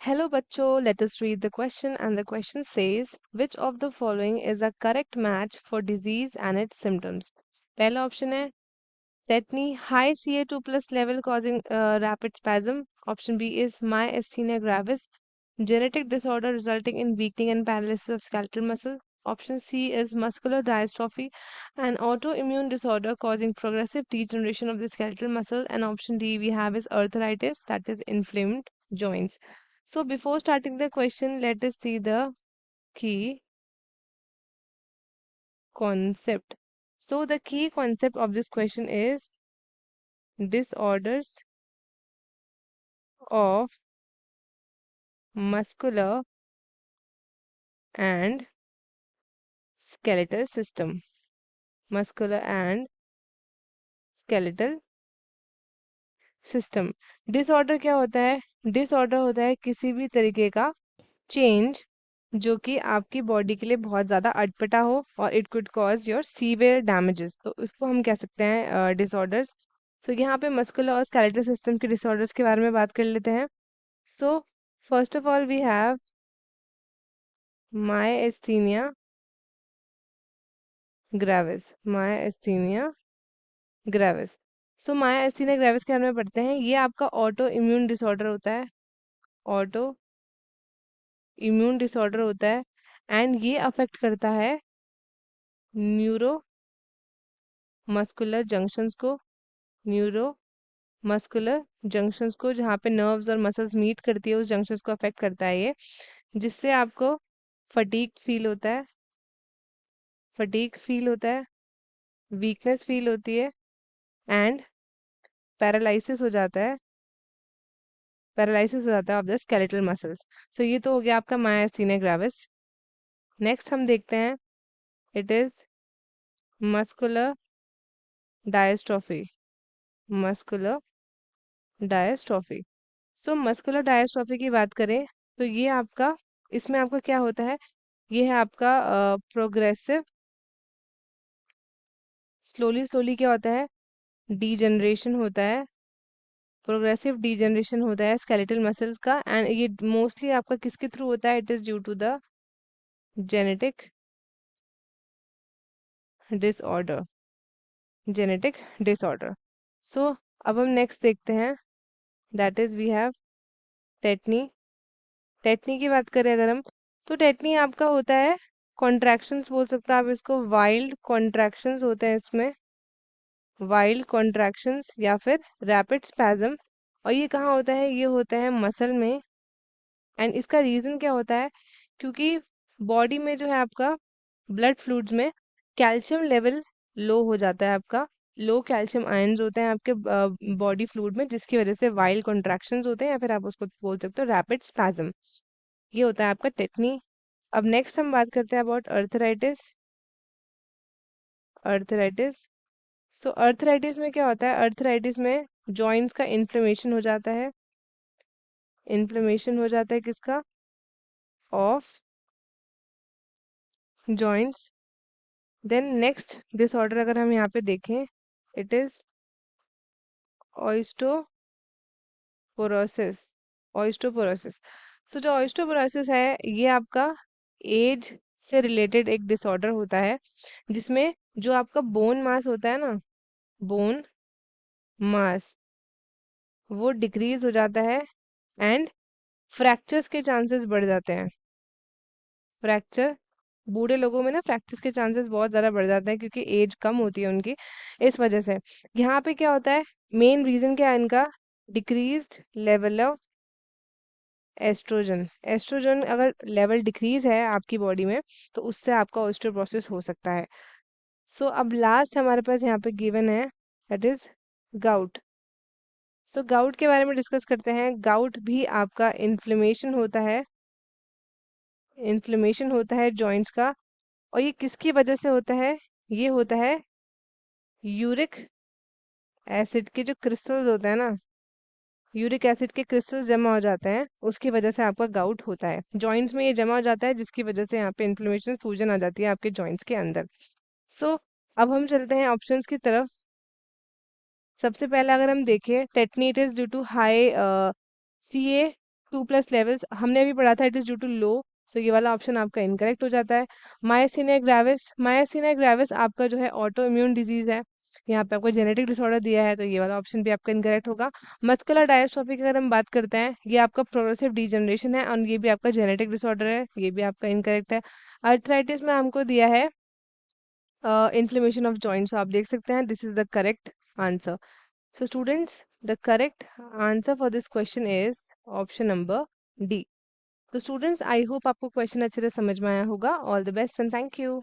Hello bachcho, let us read the question and the question says which of the following is a correct match for disease and its symptoms? पहला option है tetany high Ca2 plus level causing rapid spasm. Option B is myasthenia gravis, genetic disorder resulting in weakening and paralysis of skeletal muscle. Option C is muscular dystrophy, an autoimmune disorder causing progressive degeneration of the skeletal muscle. And option D we have is arthritis, that is inflamed joints. So before starting the question, let us see the key concept. So the key concept of this question is disorders of muscular and skeletal system. Muscular and skeletal system. Disorder क्या होता है? Disorder होता है किसी भी तरीके का change जो कि आपकी बॉडी के लिए बहुत ज़्यादा अटपटा हो और it could cause your severe damages, तो इसको हम कह सकते हैं डिसऑर्डर्स. सो यहाँ पे मस्कुलर और स्केलेटल सिस्टम के डिसऑर्डर्स के बारे में बात कर लेते हैं. So first of all we have myasthenia gravis. myasthenia gravis. So myasthenia gravis के बारे में पढ़ते हैं. ये आपका ऑटो इम्यून डिसऑर्डर होता है. ऑटो इम्यून डिसऑर्डर होता है एंड ये अफेक्ट करता है न्यूरो मस्कुलर जंक्शंस को. न्यूरो मस्कुलर जंक्शंस को, जहाँ पे नर्व्स और मसल्स मीट करती है, उस जंक्शंस को अफेक्ट करता है ये, जिससे आपको फटीग फील होता है. फटीग फील होता है, वीकनेस फील होती है एंड पैरालिसिस हो जाता है. पैरालिसिस हो जाता है ऑफ द स्केलेटल मसल्स. सो ये तो हो गया आपका मायस्थीनिया ग्रेविस. नेक्स्ट हम देखते हैं, it is muscular dystrophy. Muscular dystrophy. So muscular dystrophy की बात करें तो ये आपका, इसमें आपका क्या होता है, ये है आपका प्रोग्रेसिव, स्लोली स्लोली क्या होता है, डीजनरेशन होता है. प्रोग्रेसिव डीजनरेशन होता है स्केलेटल मसल्स का एंड ये मोस्टली आपका किसके थ्रू होता है, it is due to the genetic disorder. Genetic disorder. So अब हम नेक्स्ट देखते हैं, that is we have tetany. Tetany की बात करें अगर हम, तो टेटनी आपका होता है कॉन्ट्रैक्शंस, बोल सकते हैं आप इसको, वाइल्ड कॉन्ट्रैक्शंस होते हैं इसमें. वाइल्ड कॉन्ट्रैक्शंस या फिर रैपिड स्पैज्म. और ये कहाँ होता है, ये होता है मसल में. एंड इसका रीजन क्या होता है, क्योंकि बॉडी में जो है आपका ब्लड फ्लूइड्स में कैल्शियम लेवल लो हो जाता है आपका. लो कैल्शियम आयंस होते हैं आपके बॉडी फ्लूइड में, जिसकी वजह से वाइल्ड कॉन्ट्रैक्शंस होते हैं या फिर आप उसको बोल सकते हो रैपिड स्पैज्म. ये होता है आपका टेटनी. अब नेक्स्ट हम बात करते हैं about arthritis. Arthritis. So arthritis में क्या होता है, अर्थराइटिस में जॉइंट्स का इन्फ्लेमेशन हो जाता है. इन्फ्लेमेशन हो जाता है किसका, of joints. Then next disorder अगर हम यहाँ पे देखें, इट इज ऑइस्टोपोरोसिस. ऑइस्टोपोरोसिस. सो जो ऑइस्टोपोरोसिस है, ये आपका एज से रिलेटेड एक डिसऑर्डर होता है, जिसमें जो आपका बोन मास होता है ना, बोन मास, वो डिक्रीज हो जाता है एंड फ्रैक्चर्स के चांसेस बढ़ जाते हैं. फ्रैक्चर, बूढ़े लोगों में ना फ्रैक्चर्स के चांसेस बहुत ज़्यादा बढ़ जाते हैं क्योंकि एज कम होती है उनकी, इस वजह से. यहाँ पे क्या होता है, मेन रीजन क्या है इनका, decreased level of oestrogen. Oestrogen अगर लेवल डिक्रीज है आपकी बॉडी में, तो उससे आपका ऑस्टियोपोरोसिस हो सकता है. सो अब लास्ट हमारे पास यहाँ पे गिवन है, that is gout. So gout के बारे में डिस्कस करते हैं. गाउट भी आपका इन्फ्लेमेशन होता है. इन्फ्लेमेशन होता है जॉइंट्स का. और ये किसकी वजह से होता है, ये होता है यूरिक एसिड के जो क्रिस्टल्स होते हैं ना, यूरिक एसिड के क्रिस्टल्स जमा हो जाते हैं, उसकी वजह से आपका गाउट होता है. जॉइंट्स में ये जमा हो जाता है, जिसकी वजह से यहाँ पे इन्फ्लेमेशन, सूजन आ जाती है आपके जॉइंट्स के अंदर. सो अब हम चलते हैं ऑप्शंस की तरफ. सबसे पहले अगर हम देखें, tetany, it is due to high C A 2+ levels हमने अभी पढ़ा था, it is due to low, so ये वाला ऑप्शन आपका इनकरेक्ट हो जाता है। मायसीनिया ग्रेविस आपका जो है ऑटो इम्यून डिजीज है, यहाँ पे आपको जेनेटिक डिसऑर्डर दिया है, तो ये वाला ऑप्शन भी आपका इनकरेक्ट होगा। मस्कुलर डायस्ट्रोफी की अगर हम बात करते हैं, ये आपका प्रोग्रेसिव डीजनरेशन है और ये भी आपका जेनेटिक डिसऑर्डर है, ये भी आपका इनकरेक्ट है। अर्थराइटिस में हमको दिया है इन्फ्लेमेशन ऑफ जॉइंट्स, आप देख सकते हैं this is the correct answer. So students, the correct answer for this question is option number D. तो students, I hope आपको क्वेश्चन अच्छे से समझ में आया होगा। All the best and thank you.